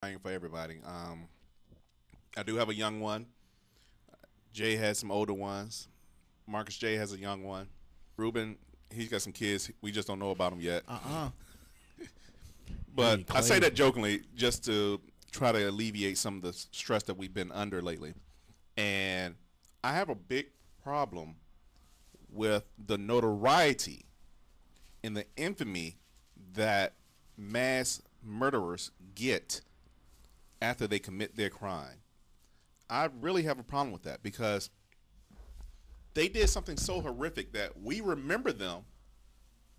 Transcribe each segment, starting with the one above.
For everybody. I do have a young one. Jay has some older ones. Marcus J has a young one. Ruben, he's got some kids. We just don't know about them yet. But I say that jokingly just to try to alleviate some of the stress that we've been under lately. And I have a big problem with the notoriety and the infamy that mass murderers get after they commit their crime. I really have a problem with that because they did something so horrific that we remember them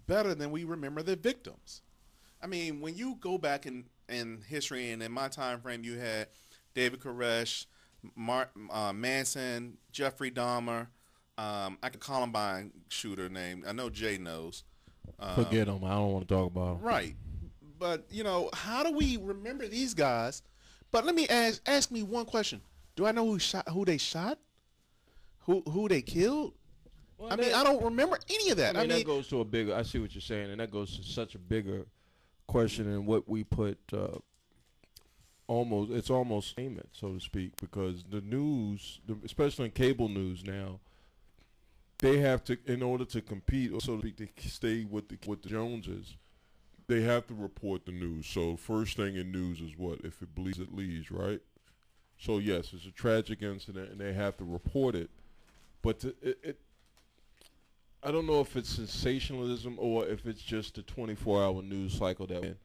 better than we remember their victims. I mean, when you go back in history, and in my time frame, you had David Koresh, Manson, Jeffrey Dahmer, I could Columbine shooter name. I know Jay knows. Forget them. I don't want to talk about them. Right. But, you know, how do we remember these guys? But let me ask me one question. Do I know who they shot? Who they killed? Well, I mean, I don't remember any of that. I mean, that goes to a bigger, I see what you're saying, and that goes to such a bigger question than what we put it's almost payment, so to speak, because the news, especially in cable news now, they have to, in order to compete, so to speak, to stay with the Joneses, they have to report the news. So first thing in news is what? If it bleeds, it leads, right? So yes, it's a tragic incident, and they have to report it. But I don't know if it's sensationalism or if it's just a 24-hour news cycle that,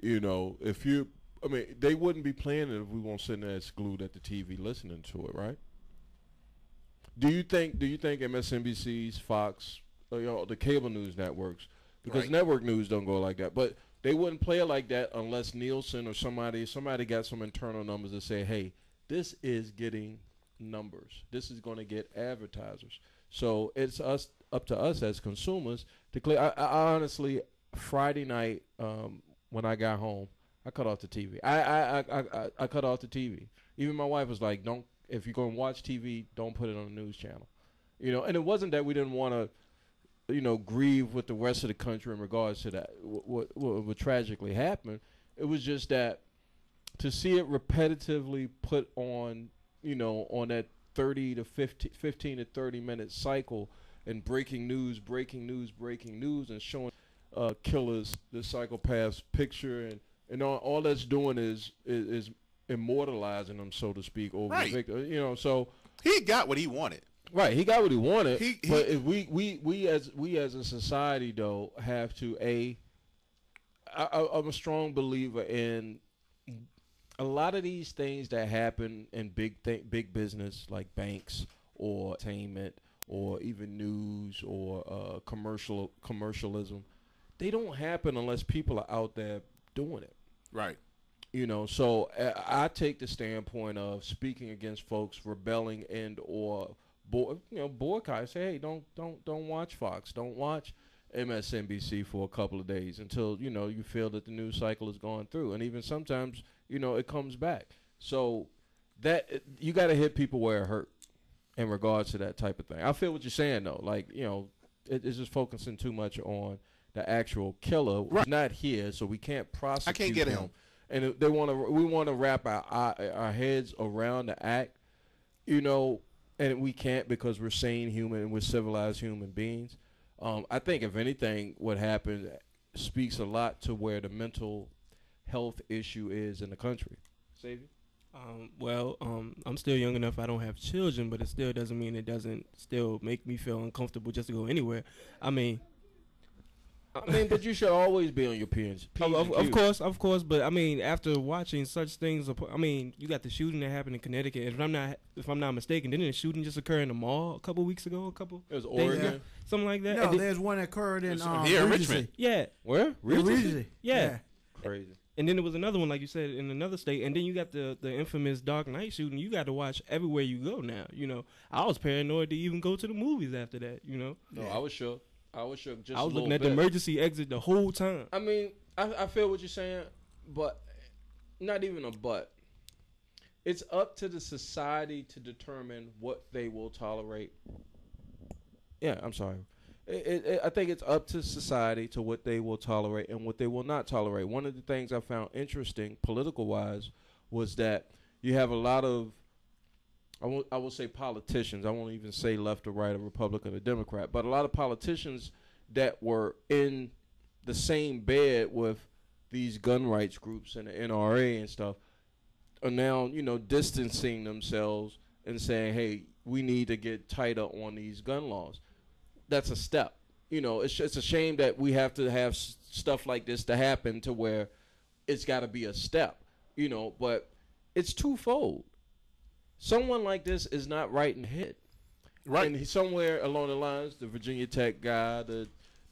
you know, I mean, they wouldn't be playing it if we weren't sitting there glued at the TV listening to it, right? Do you think MSNBC's, Fox, the cable news networks, because network news don't go like that, but they wouldn't play it like that unless Nielsen or somebody got some internal numbers that say, hey, this is getting numbers. This is going to get advertisers. So it's up to us as consumers to clear. I honestly, Friday night when I got home, I cut off the TV. I cut off the TV. Even my wife was like, "Don't. If you're going to watch TV, don't put it on the news channel." You know, and it wasn't that we didn't want to, you know, grieve with the rest of the country in regards to that what tragically happened. It was just that to see it repetitively put on, you know, on that 15 to 30 minute cycle and breaking news, and showing killers, the psychopath's picture, and all that's doing is immortalizing them, so to speak, over the victim. You know, so he got what he wanted. Right, he got what he wanted. But if we as a society though have to I'm a strong believer in a lot of these things that happen in big business like banks or entertainment or even news or commercialism. They don't happen unless people are out there doing it. Right. You know, so I take the standpoint of speaking against folks rebelling and or boycott. Say, hey, don't watch Fox, don't watch MSNBC for a couple of days until you feel that the news cycle is going through, and even sometimes it comes back. So that you got to hit people where it hurt in regards to that type of thing. I feel what you're saying though, like it's just focusing too much on the actual killer. Right. Who's not here, so we can't prosecute. I can't get him. And we want to wrap our heads around the act, and we can't because we're sane human and we're civilized human beings. I think if anything, what happened speaks a lot to where the mental health issue is in the country. Xavier? I'm still young enough. I don't have children, but it still doesn't mean it doesn't still make me feel uncomfortable just to go anywhere. I mean, but you should always be on your P's. Of course. But I mean, after watching such things, I mean, you got the shooting that happened in Connecticut. If I'm not mistaken, didn't the shooting just occur in the mall a couple weeks ago? It was Oregon, something like that. No, there's one that occurred in here in Richmond. Yeah, where? Richmond. Yeah. Crazy. And then there was another one, like you said, in another state. And then you got the infamous Dark Knight shooting. You got to watch everywhere you go now. I was paranoid to even go to the movies after that. No, I was shook. I was looking at the emergency exit the whole time. I mean, I feel what you're saying, but not even a but. It's up to the society to determine what they will tolerate. Yeah, I'm sorry. I think it's up to society to what they will tolerate and what they will not tolerate. One of the things I found interesting, political-wise, was that you have a lot of, I will say politicians. I won't even say left or right, a Republican or Democrat, but a lot of politicians that were in the same bed with these gun rights groups and the NRA and stuff are now, distancing themselves and saying, hey, we need to get tighter on these gun laws. That's a step. It's a shame that we have to have stuff like this to happen to where it's got to be a step, but it's twofold. Someone like this is not right in the head. Right. And somewhere along the lines, the Virginia Tech guy,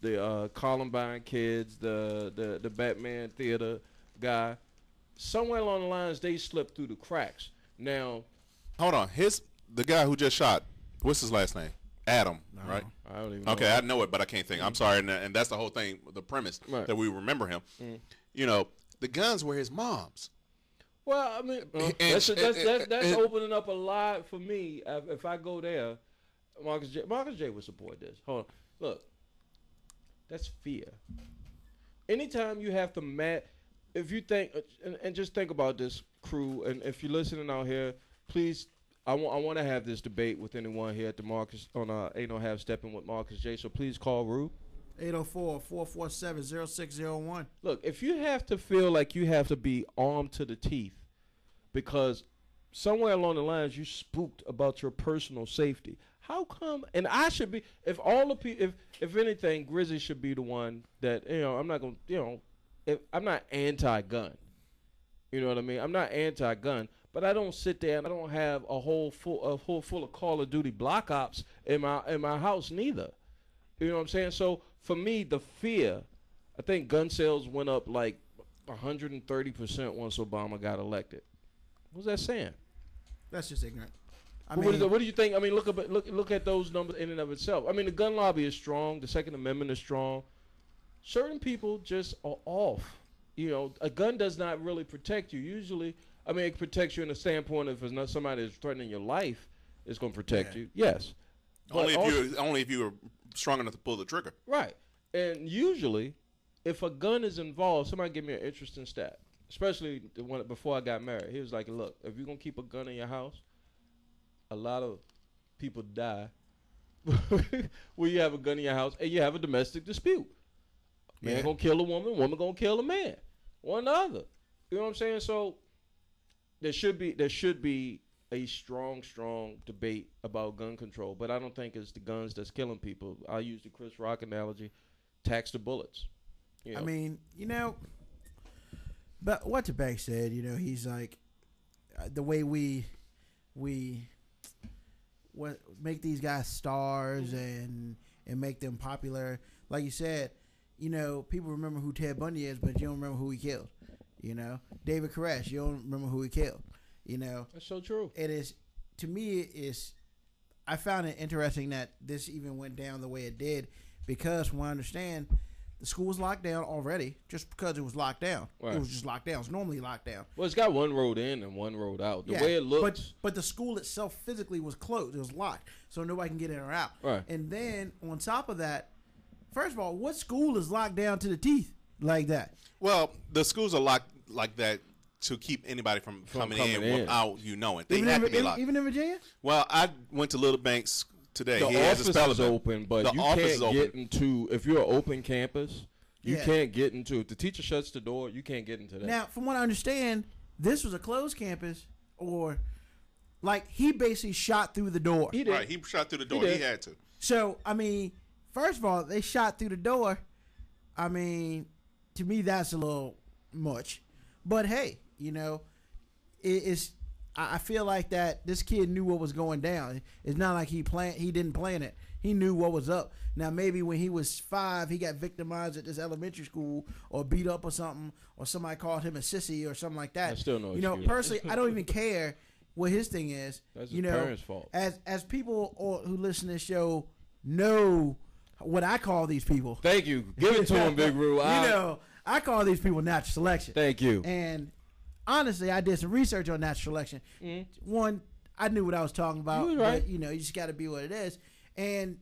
the Columbine kids, the Batman Theater guy, somewhere along the lines, they slipped through the cracks. Now, hold on. The guy who just shot, what's his last name? Adam, right? I don't even know. Okay, I know it, but I can't think. I'm sorry, and that's the whole thing, the premise, that we remember him. The guns were his mom's. Well, I mean, that's opening up a lot for me. If I go there, Marcus J would support this. Hold on. Look, that's fear. Anytime you have to if you think, and just think about this, crew, and if you're listening out here, please, I want to have this debate with anyone here at the Marcus on Ain't No Half Steppin' with Marcus J. So please call Rue. 804-447-0601. Look, if you have to feel like you have to be armed to the teeth because somewhere along the lines you spooked about your personal safety, how come? And I should be, if anything, Grizzly should be the one that, I'm not going to, I'm not anti-gun. You know what I mean? I'm not anti-gun, but I don't sit there and I don't have a whole full of Call of Duty Black Ops in my house neither. You know what I'm saying? So for me, the fear, I think gun sales went up like 130% once Obama got elected. What's that saying? That's just ignorant. What do you think? I mean, look at those numbers in and of itself. I mean, the gun lobby is strong. The Second Amendment is strong. Certain people just are off. A gun does not really protect you. Usually, I mean, it protects you in the standpoint if it's not somebody that's threatening your life, it's going to protect you. Yes. Only if you were strong enough to pull the trigger. Right. And usually, if a gun is involved, somebody give me an interesting stat, especially the one before I got married. He was like, look, if you're going to keep a gun in your house, a lot of people die when you have a gun in your house and you have a domestic dispute. Man going to kill a woman going to kill a man. One or the other. You know what I'm saying? So there should be a strong debate about gun control, but I don't think it's the guns that's killing people. I use the Chris Rock analogy, tax the bullets. I mean, but what the bank said, he's like, the way we make these guys stars and make them popular, like you said, people remember who Ted Bundy is, but you don't remember who he killed. David Koresh, you don't remember who he killed. That's so true. It is, to me, I found it interesting that this even went down the way it did because, from what I understand, the school was locked down already just because it was locked down. Right. It was just locked down. It's normally locked down. Well, it's got one road in and one road out. The way it looks. But the school itself physically was closed. It was locked, so nobody can get in or out. Right. And then, on top of that, first of all, what school is locked down to the teeth like that? Well, the schools are locked like that to keep anybody from coming in without you knowing. They have to be locked. Even in Virginia? Well, I went to Little Banks today. The office is open, but you can't get into, if you're an open campus, you can't get into, if the teacher shuts the door, you can't get into that. Now, from what I understand, this was a closed campus, or like he basically shot through the door. He did. Right, he shot through the door. He had to. So, I mean, first of all, they shot through the door. I mean, to me, that's a little much. But hey, I feel like that this kid knew what was going down. It's not like he didn't plan it. He knew what was up. Now, maybe when he was 5, he got victimized at this elementary school or beat up or something, or somebody called him a sissy or something like that. I still know. Personally, I don't even care what his thing is. That's his parents' fault. As people who listen to this show know what I call these people. Thank you. Give it to him, Big Roo. I call these people natural selection. Thank you. And honestly, I did some research on natural selection. One, I knew what I was talking about. You was right. But, you just got to be what it is. And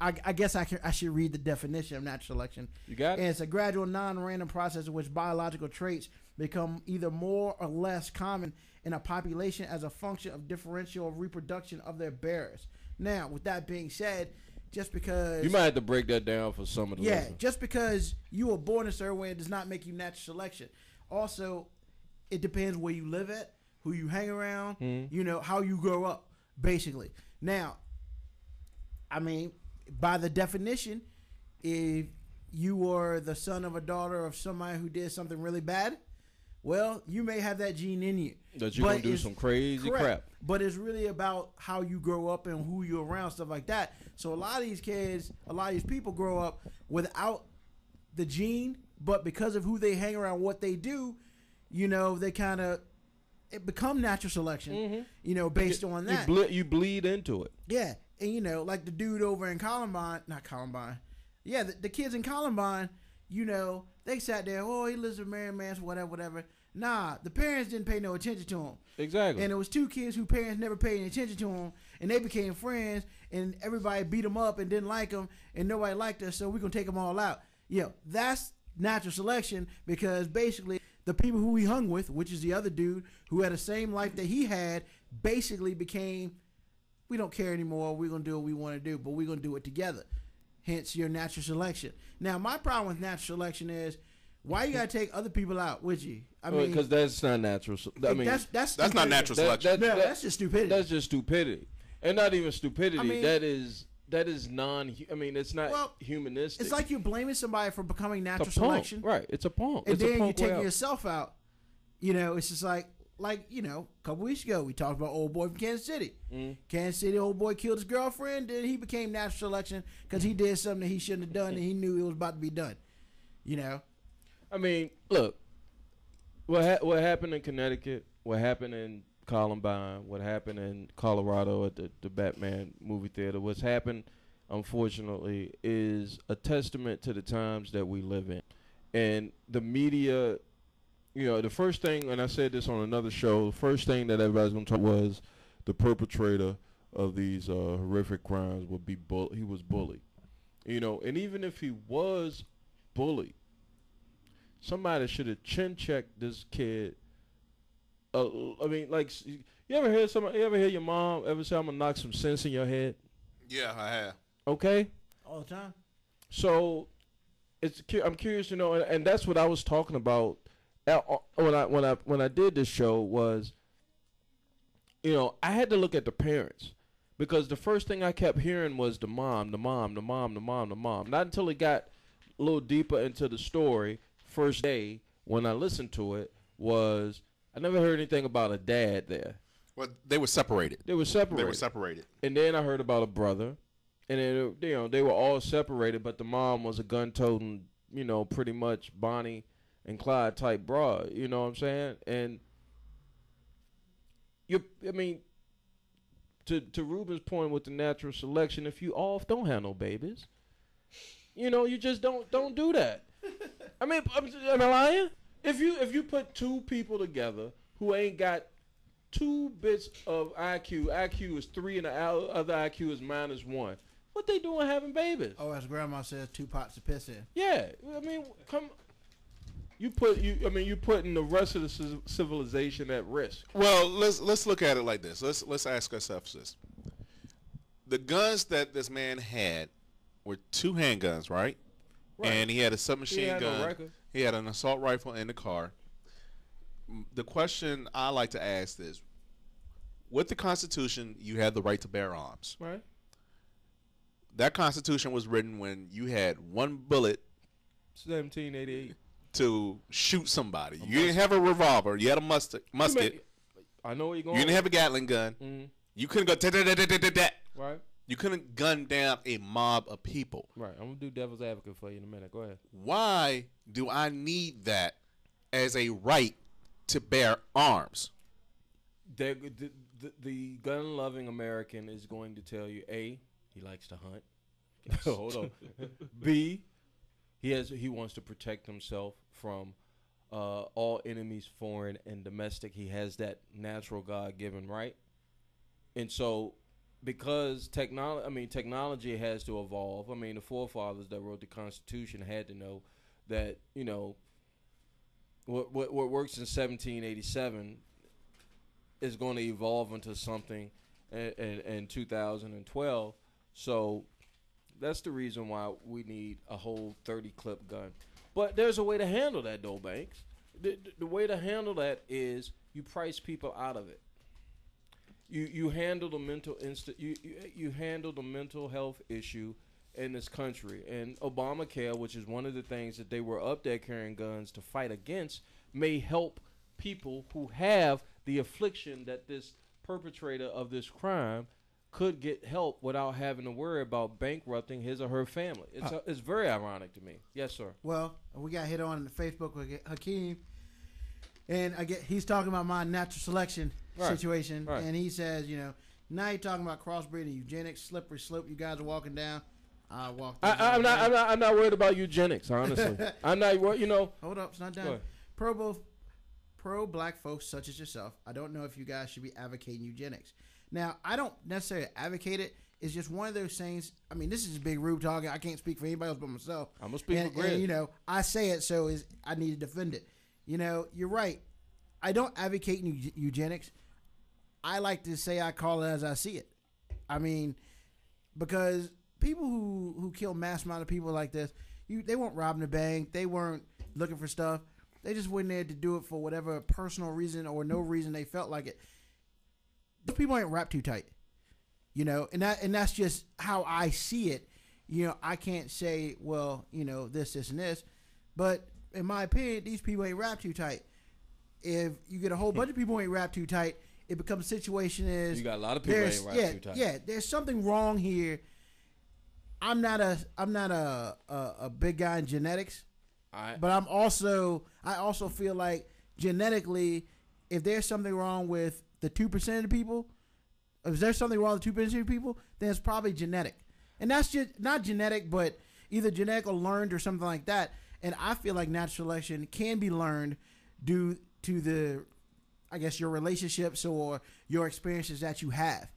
I guess I should read the definition of natural selection. You got And it? it's a gradual, non-random process in which biological traits become either more or less common in a population as a function of differential reproduction of their bearers. Now, with that being said, just because You might have to break that down for some of the listeners. just because you were born a certain way, it does not make you natural selection. Also, it depends where you live at, who you hang around, you know, how you grow up, basically. Now, I mean, by the definition, if you were the son of a daughter of somebody who did something really bad, well, you may have that gene in you. That you're But going to do it's- some crazy correct. crap. But it's really about how you grow up and who you're around, stuff like that. So a lot of these kids, a lot of these people grow up without the gene, but because of who they hang around, what they do, you know, they kind of it become natural selection, you know, based on that. You bleed into it. Yeah, and you know, like the dude over in not Columbine. Yeah, the kids in Columbine, you know, they sat there, oh, he lives with Mary Manson, whatever. Nah, the parents didn't pay no attention to him. Exactly. And it was two kids whose parents never paid any attention to him, and they became friends, and everybody beat them up and didn't like them, and nobody liked us, so we're going to take them all out. Yeah, that's natural selection, because basically the people who he hung with, which is the other dude who had the same life that he had, basically became, we don't care anymore, we're going to do what we want to do, but we're going to do it together. Hence your natural selection. Now, my problem with natural selection is, why you got to take other people out with you? I mean, Because that's not natural. I mean, that's That's not stupidity. natural selection. That's just stupidity. That's just stupidity, and not even stupidity. I mean- that is non. I mean, it's not Well, humanistic. It's like you're blaming somebody for becoming natural it's a punk. selection, Right? It's a punk. and It's a then you punk way take out. yourself out. You know, it's just like you know, a couple weeks ago we talked about old boy from Kansas City. Kansas City, old boy killed his girlfriend, then he became natural selection because he did something that he shouldn't have done, and he knew it was about to be done. You know, I mean, look, what happened in Connecticut, what happened in Columbine, what happened in Colorado at the Batman movie theater, what's happened, unfortunately, is a testament to the times that we live in. And the media, you know, the first thing, and I said this on another show, the first thing that everybody's going to talk was the perpetrator of these horrific crimes would be he was bullied. You know, and even if he was bullied, somebody should have chin checked this kid. I mean, like, you ever hear your mom ever say, "I'm gonna knock some sense in your head"? Yeah, I have. Okay, all the time. so I'm curious to know, and that's what I was talking about when I did this show was, you know, I had to look at the parents because the first thing I kept hearing was the mom. Not until it got a little deeper into the story. First day when I listened to it was I never heard anything about a dad there. Well, they were separated. They were separated. They were separated. And then I heard about a brother, and then you know they were all separated, but the mom was a gun-toting, you know, pretty much Bonnie and Clyde type broad. You know what I'm saying? And I mean, to Ruben's point with the natural selection, if you off, don't have no babies. You know, you just don't do that. I mean, am I lying? If you put two people together who ain't got 2 bits of IQ is 3 and the other IQ is -1, what they doing having babies? Oh, as grandma says, 2 pots to piss in. Yeah, I mean, you're putting the rest of the civilization at risk. Well, let's look at it like this. Let's ask ourselves this: the guns that this man had were 2 handguns, right? And he had a submachine gun. No record. He had an assault rifle in the car. The question I like to ask is, with the Constitution, you had the right to bear arms. Right. That Constitution was written when you had 1 bullet 1788. to shoot somebody. You didn't have a revolver. You had a musket. I know where you're going. You didn't have a Gatling gun. Mm-hmm. You couldn't go da-da-da-da-da-da. Right. You couldn't gun down a mob of people. Right. I'm gonna do devil's advocate for you in a minute. Go ahead. Why do I need that as a right to bear arms? The gun-loving American is going to tell you, A, he likes to hunt. Hold on. B, he wants to protect himself from all enemies, foreign and domestic. He has that natural God-given right. And so because technology has to evolve. I mean, the forefathers that wrote the Constitution had to know that, what works in 1787 is going to evolve into something in 2012. So that's the reason why we need a whole 30 clip gun. But there's a way to handle that, though, Banks. The way to handle that is you price people out of it. You handle the you handle the mental health issue in this country. And Obamacare, which is one of the things that they were up there carrying guns to fight against, may help people who have the affliction that this perpetrator of this crime could get help without having to worry about bankrupting his or her family. It's very ironic to me. Yes, sir. Well, we got hit on Facebook with Hakeem, and he's talking about my natural selection situation, and he says, now you're talking about crossbreeding, eugenics, slippery slope you guys are walking down. I'm not worried about eugenics, honestly. I'm not worried. Hold up, it's not done. Pro black folks such as yourself, I don't know if you guys should be advocating eugenics. Now, I don't necessarily advocate it. It's just one of those things. I mean, this is Big Rube talking. I can't speak for anybody else but myself. I'm going to speak for Greg. And, I say it, so I need to defend it. You're right. I don't advocate eugenics. I like to say I call it as I see it. I mean, because people who kill mass amount of people like this, they weren't robbing the bank. They weren't looking for stuff. They just went there to do it for whatever personal reason or no reason they felt like it. Those people ain't wrapped too tight, and that's just how I see it. I can't say, well, this, and this, but in my opinion, these people ain't wrapped too tight. If you get a whole bunch of people who ain't wrapped too tight, it becomes a situation is you got a lot of people ain't wrapped too tight. Yeah, there's something wrong here. I'm not a big guy in genetics, but I also feel like genetically, if there's something wrong with the 2% of the people, if there's something wrong with 2% of the people, then it's probably genetic. And that's just not genetic, but either genetic or learned or something like that. And I feel like natural selection can be learned due to your relationships or your experiences that you have.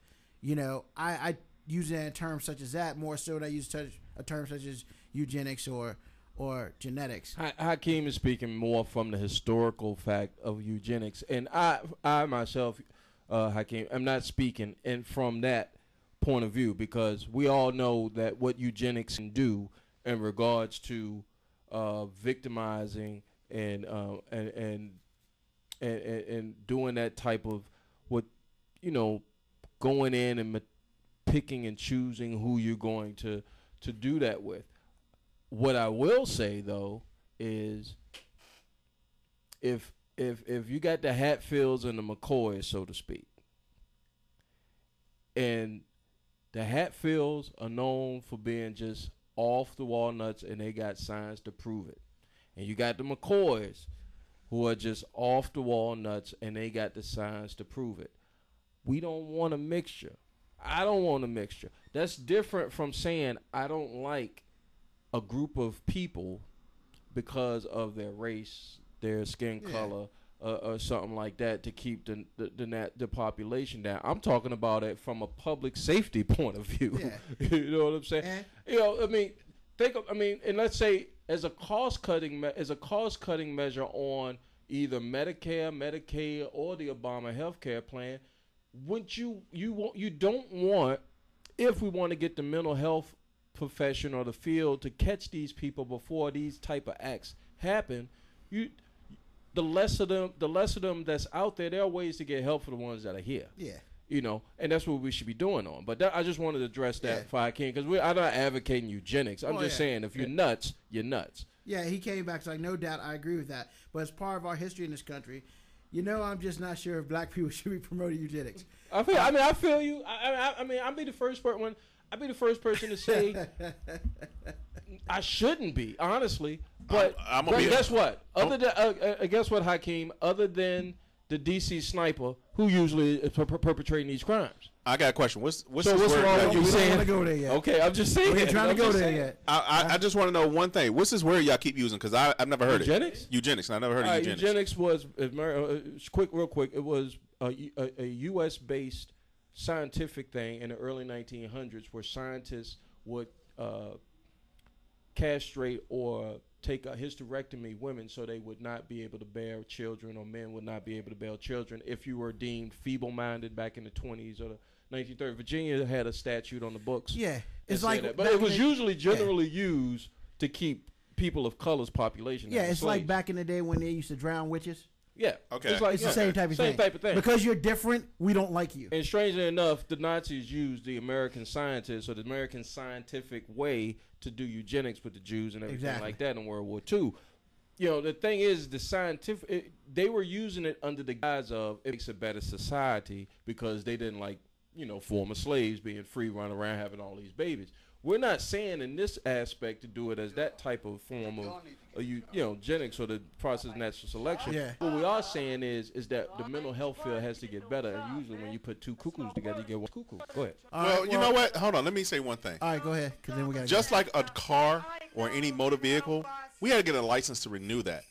I use it in terms such as that more so than I use a term such as eugenics or genetics. Hakeem is speaking more from the historical fact of eugenics, and I myself, Hakeem, I'm not speaking from that point of view because we all know that what eugenics can do in regards to victimizing and doing that type of going in and picking and choosing who you're going to do that with. What I will say though is if you got the Hatfields and the McCoys, so to speak, and the Hatfields are known for being just off the wall nuts and they got science to prove it, and you got the McCoys who are just off the wall nuts and they got the science to prove it. We don't want a mixture. I don't want a mixture. That's different from saying I don't like a group of people because of their race, their skin color, or something like that to keep the population down. I'm talking about it from a public safety point of view. Yeah. You know what I'm saying? And let's say as a cost cutting measure on either Medicare, Medicaid, or the Obama health care plan, you don't want, if we want to get the mental health profession or the field to catch these people before these type of acts happen, the less of them that's out there are ways to get help for the ones that are here. Yeah. And that's what we should be doing on. But I just wanted to address that if I can, because I'm not advocating eugenics. I'm just saying if you're nuts, you're nuts. Yeah, he came back. It's like, no doubt, I agree with that. But as part of our history in this country, I'm just not sure if black people should be promoting eugenics. I feel you. I'll be the first person. I'd be the first person to say I shouldn't be, honestly. But guess what? Guess what, Hakeem? Other than the DC sniper, who usually is perpetrating these crimes. I got a question. What's wrong with you? We don't want to go there yet. Okay, I'm just saying. We ain't trying to go there yet. I just want to know one thing. What's this word y'all keep using? Because I've never heard it. Eugenics. I never heard of eugenics. Eugenics was real quick. It was a U.S. based scientific thing in the early 1900s where scientists would castrate or take a hysterectomy women so they would not be able to bear children, or men would not be able to bear children if you were deemed feeble-minded back in the 20s or the 1930s. Virginia had a statute on the books. Yeah, it's like that. But it was usually generally used to keep people of color's population. Yeah, it's like back in the day when they used to drown witches. Yeah. Okay. It's, like, It's the same type of thing. Same type of thing. Because you're different, we don't like you. And strangely enough, the Nazis used the American scientists or the American scientific way to do eugenics with the Jews and everything like that in World War II. You know, the thing is, the scientific, they were using it under the guise of it makes a better society because they didn't like, you know, former slaves being free, running around having all these babies. We're not saying in this aspect to do it as that type of form of, you know, eugenics or the process of natural selection. Yeah. What we are saying is that the mental health field has to get better. And usually when you put two cuckoos together, you get one cuckoo. Go ahead. Well, you know what? Hold on. Let me say one thing. All right, go ahead, because then we got Just like a car or any motor vehicle, we had to get a license to renew that.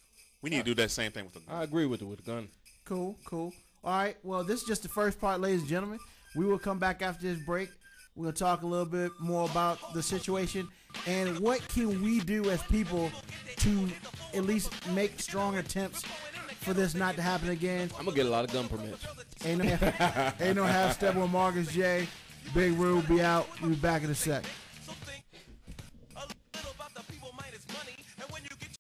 We need to do that same thing with the I agree with the gun. Cool. All right, well, this is just the first part, ladies and gentlemen. We will come back after this break. We'll talk a little bit more about the situation and what can we do as people to at least make strong attempts for this not to happen again. I'm going to get a lot of gun permits. Ain't no half step with Marcus J. Big Rube be out. We'll be back in a sec.